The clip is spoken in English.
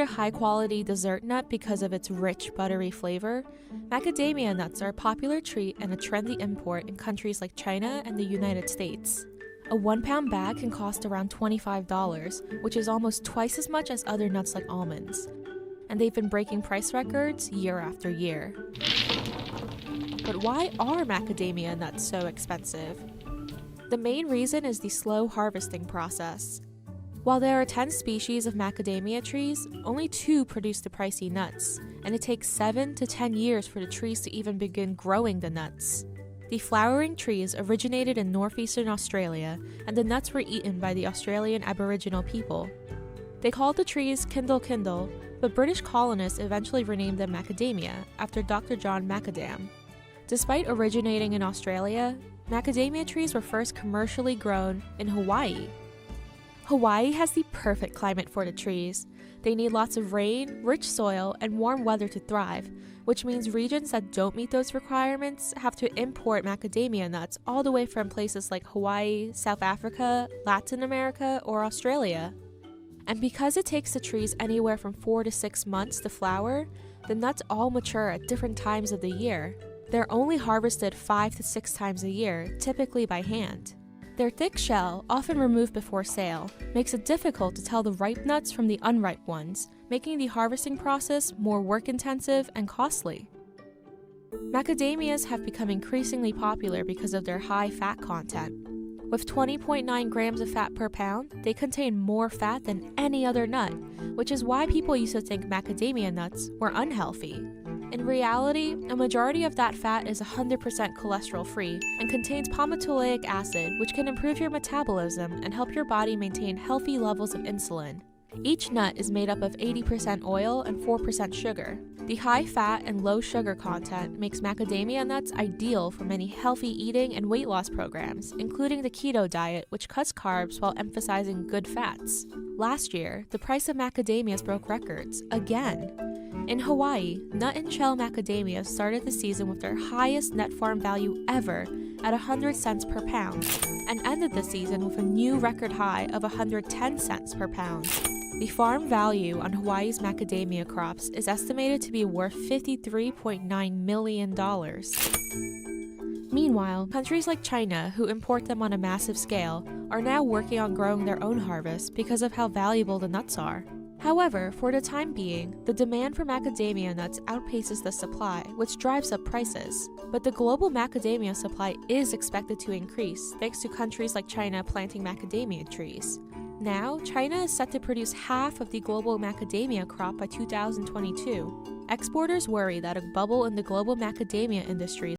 A high-quality dessert nut because of its rich, buttery flavor, macadamia nuts are a popular treat and a trendy import in countries like China and the United States. A 1-pound bag can cost around $25, which is almost twice as much as other nuts like almonds. And they've been breaking price records year after year. But why are macadamia nuts so expensive? The main reason is the slow harvesting process. While there are 10 species of macadamia trees, only 2 produce the pricey nuts, and it takes 7 to 10 years for the trees to even begin growing the nuts. The flowering trees originated in northeastern Australia, and the nuts were eaten by the Australian Aboriginal people. They called the trees kindle, but British colonists eventually renamed them macadamia after Dr. John Macadam. Despite originating in Australia, macadamia trees were first commercially grown in Hawaii. Hawaii has the perfect climate for the trees. They need lots of rain, rich soil, and warm weather to thrive, which means regions that don't meet those requirements have to import macadamia nuts all the way from places like Hawaii, South Africa, Latin America, or Australia. And because it takes the trees anywhere from 4 to 6 months to flower, the nuts all mature at different times of the year. They're only harvested 5 to 6 times a year, typically by hand. Their thick shell, often removed before sale, makes it difficult to tell the ripe nuts from the unripe ones, making the harvesting process more work-intensive and costly. Macadamias have become increasingly popular because of their high fat content. With 20.9 grams of fat per pound, they contain more fat than any other nut, which is why people used to think macadamia nuts were unhealthy. In reality, a majority of that fat is 100% cholesterol-free and contains palmitoleic acid, which can improve your metabolism and help your body maintain healthy levels of insulin. Each nut is made up of 80% oil and 4% sugar. The high fat and low sugar content makes macadamia nuts ideal for many healthy eating and weight loss programs, including the keto diet, which cuts carbs while emphasizing good fats. Last year, the price of macadamias broke records, again. In Hawaii, nut and shell macadamias started the season with their highest net farm value ever at 100 cents per pound, and ended the season with a new record high of 110 cents per pound. The farm value on Hawaii's macadamia crops is estimated to be worth $53.9 million. Meanwhile, countries like China, who import them on a massive scale, are now working on growing their own harvest because of how valuable the nuts are. However, for the time being, the demand for macadamia nuts outpaces the supply, which drives up prices. But the global macadamia supply is expected to increase thanks to countries like China planting macadamia trees. Now, China is set to produce half of the global macadamia crop by 2022. Exporters worry that a bubble in the global macadamia industry